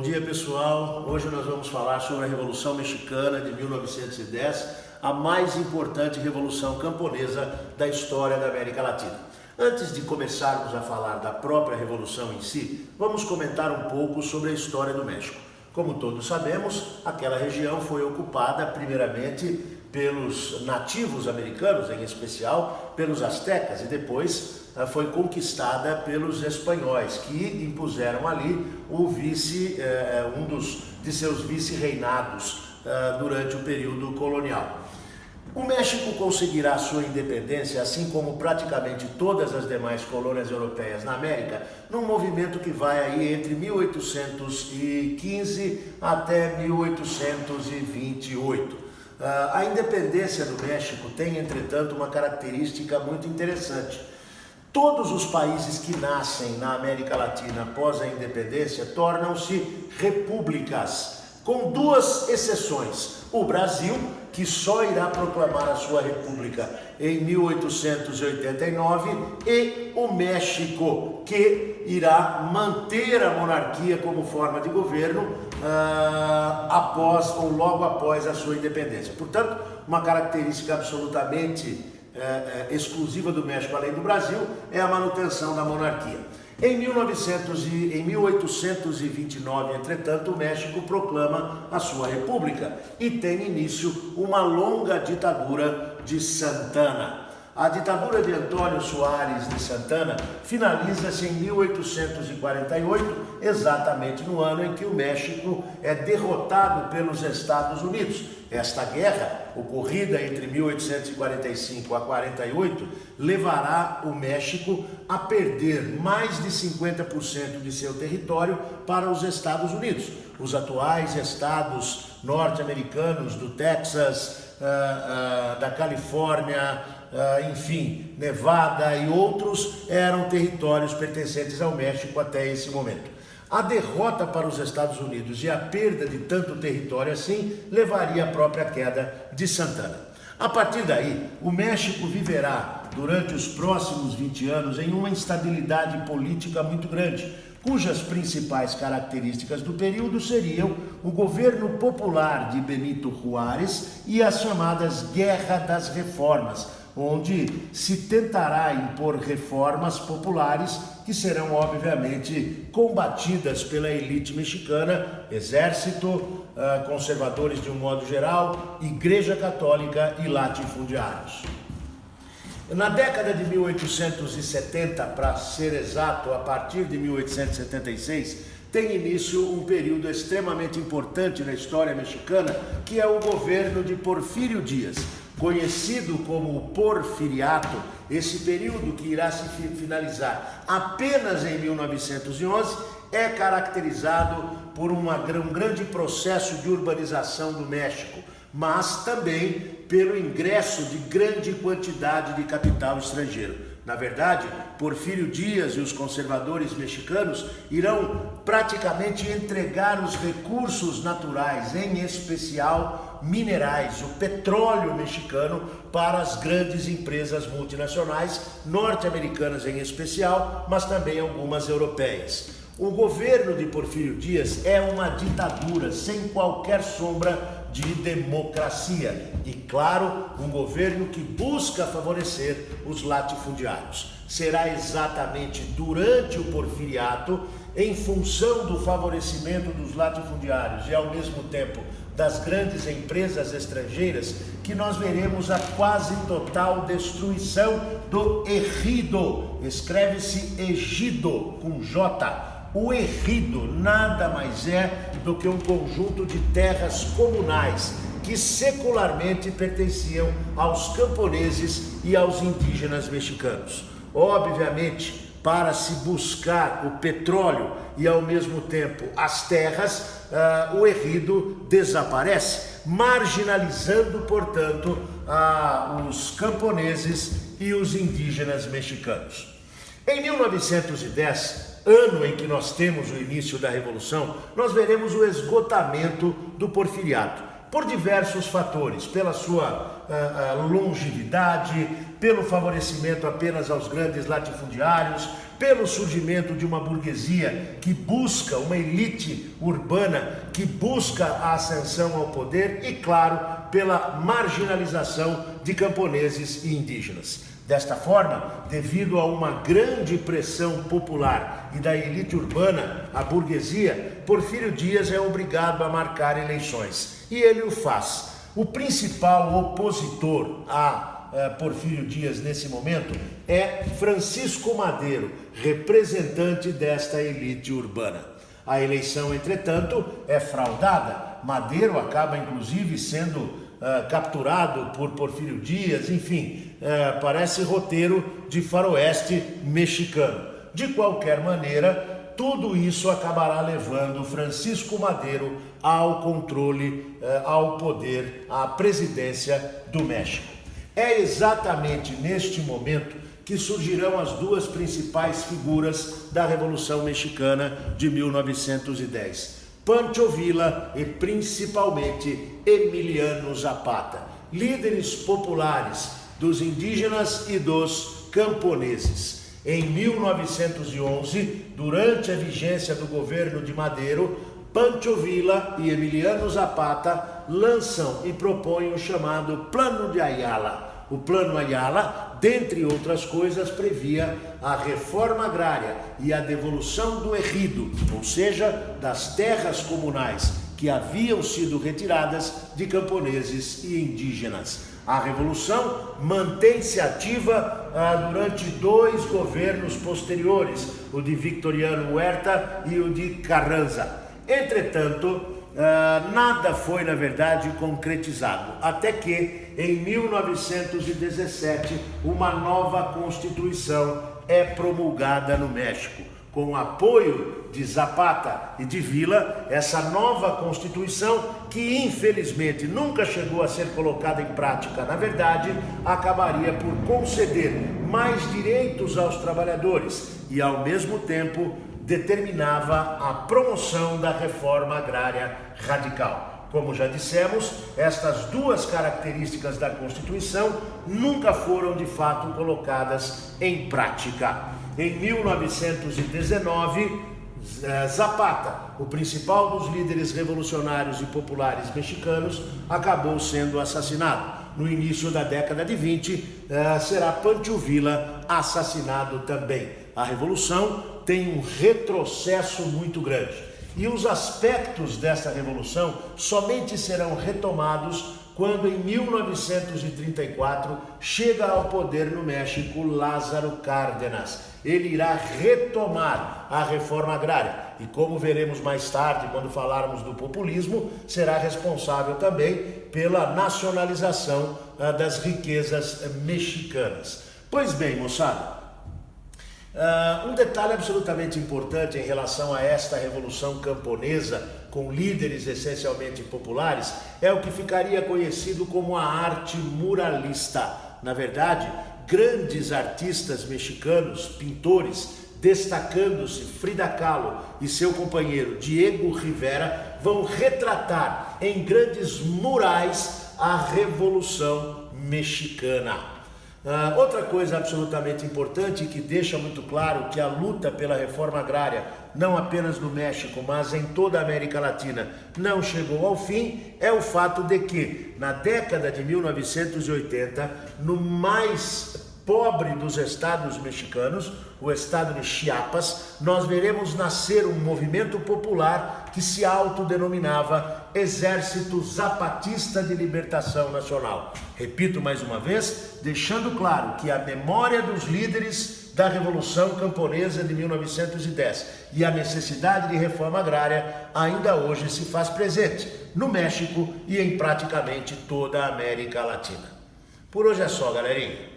Bom dia, pessoal. Hoje nós vamos falar sobre a Revolução Mexicana de 1910, a mais importante revolução camponesa da história da América Latina. Antes de começarmos a falar da própria revolução em si, vamos comentar um pouco sobre a história do México. Como todos sabemos, aquela região foi ocupada primeiramente pelos nativos americanos, em especial pelos astecas, e depois foi conquistada pelos espanhóis, que impuseram ali de seus vice-reinados durante o período colonial. O México conseguirá sua independência, assim como praticamente todas as demais colônias europeias na América, num movimento que vai aí entre 1815 até 1828. A independência do México tem, entretanto, uma característica muito interessante. Todos os países que nascem na América Latina após a independência tornam-se repúblicas, com duas exceções. O Brasil, que só irá proclamar a sua república em 1889, e o México, que irá manter a monarquia como forma de governo logo após a sua independência. Portanto, uma característica absolutamente exclusiva do México, além do Brasil, é a manutenção da monarquia. Em 1829, entretanto, o México proclama a sua república e tem início uma longa ditadura de Santana. A ditadura de Antônio Soares de Santana finaliza-se em 1848, exatamente no ano em que o México é derrotado pelos Estados Unidos. Esta guerra, ocorrida entre 1845 a 48, levará o México a perder mais de 50% de seu território para os Estados Unidos. Os atuais estados norte-americanos do Texas, da Califórnia, enfim, Nevada e outros eram territórios pertencentes ao México até esse momento. A derrota para os Estados Unidos e a perda de tanto território assim levaria à própria queda de Santana. A partir daí, o México viverá durante os próximos 20 anos em uma instabilidade política muito grande, cujas principais características do período seriam o governo popular de Benito Juárez e as chamadas Guerra das Reformas, onde se tentará impor reformas populares que serão obviamente combatidas pela elite mexicana, exército, conservadores de um modo geral, Igreja Católica e latifundiários. Na década de 1870, para ser exato, a partir de 1876, tem início um período extremamente importante na história mexicana, que é o governo de Porfírio Díaz. Conhecido como o Porfiriato, esse período que irá se finalizar apenas em 1911, é caracterizado por um grande processo de urbanização do México, mas também pelo ingresso de grande quantidade de capital estrangeiro. Na verdade, Porfírio Díaz e os conservadores mexicanos irão praticamente entregar os recursos naturais, em especial minerais, o petróleo mexicano, para as grandes empresas multinacionais, norte-americanas em especial, mas também algumas europeias. O governo de Porfírio Díaz é uma ditadura sem qualquer sombra de democracia e, claro, um governo que busca favorecer os latifundiários. Será exatamente durante o Porfiriato, em função do favorecimento dos latifundiários e, ao mesmo tempo, das grandes empresas estrangeiras, que nós veremos a quase total destruição do ejido. Escreve-se ejido com J. O ejido nada mais é do que um conjunto de terras comunais que secularmente pertenciam aos camponeses e aos indígenas mexicanos. Obviamente, para se buscar o petróleo e ao mesmo tempo as terras, o ejido desaparece, marginalizando, portanto, os camponeses e os indígenas mexicanos. Em 1910, ano em que nós temos o início da Revolução, nós veremos o esgotamento do Porfiriato, por diversos fatores, pela sua longevidade, pelo favorecimento apenas aos grandes latifundiários, pelo surgimento de uma burguesia que busca, uma elite urbana que busca a ascensão ao poder e, claro, pela marginalização de camponeses e indígenas. Desta forma, devido a uma grande pressão popular e da elite urbana, a burguesia, Porfírio Dias é obrigado a marcar eleições. E ele o faz. O principal opositor a Porfírio Dias nesse momento é Francisco Madeiro, representante desta elite urbana. A eleição, entretanto, é fraudada. Madeiro acaba, inclusive, sendo capturado por Porfírio Dias, enfim, parece roteiro de faroeste mexicano. De qualquer maneira, tudo isso acabará levando Francisco Madeiro ao controle, ao poder, à presidência do México. É exatamente neste momento que surgirão as duas principais figuras da Revolução Mexicana de 1910. Pancho Villa e principalmente Emiliano Zapata, líderes populares dos indígenas e dos camponeses. Em 1911, durante a vigência do governo de Madeiro, Pancho Villa e Emiliano Zapata lançam e propõem o chamado Plano de Ayala. O Plano Ayala, dentre outras coisas, previa a reforma agrária e a devolução do ejido, ou seja, das terras comunais que haviam sido retiradas de camponeses e indígenas. A Revolução mantém-se ativa durante 2 governos posteriores, o de Victoriano Huerta e o de Carranza. Entretanto, nada foi, na verdade, concretizado, até que, em 1917, uma nova Constituição é promulgada no México. Com o apoio de Zapata e de Villa, essa nova Constituição, que infelizmente nunca chegou a ser colocada em prática, na verdade, acabaria por conceder mais direitos aos trabalhadores e, ao mesmo tempo, determinava a promoção da reforma agrária radical. Como já dissemos, estas duas características da Constituição nunca foram de fato colocadas em prática. Em 1919, Zapata, o principal dos líderes revolucionários e populares mexicanos, acabou sendo assassinado. No início da década de 20, será Pancho Villa assassinado também. A Revolução tem um retrocesso muito grande. E os aspectos dessa revolução somente serão retomados quando, em 1934, chega ao poder no México Lázaro Cárdenas. Ele irá retomar a reforma agrária e, como veremos mais tarde, quando falarmos do populismo, será responsável também pela nacionalização das riquezas mexicanas. Pois bem, moçada, um detalhe absolutamente importante em relação a esta revolução camponesa, com líderes essencialmente populares, é o que ficaria conhecido como a arte muralista. Na verdade, grandes artistas mexicanos, pintores, destacando-se Frida Kahlo e seu companheiro Diego Rivera, vão retratar em grandes murais a Revolução Mexicana. Outra coisa absolutamente importante que deixa muito claro que a luta pela reforma agrária, não apenas no México, mas em toda a América Latina, não chegou ao fim, é o fato de que, na década de 1980, no mais pobre dos estados mexicanos, o estado de Chiapas, nós veremos nascer um movimento popular que se autodenominava Exército Zapatista de Libertação Nacional. Repito mais uma vez, deixando claro que a memória dos líderes da Revolução Camponesa de 1910 e a necessidade de reforma agrária ainda hoje se faz presente no México e em praticamente toda a América Latina. Por hoje é só, galerinha.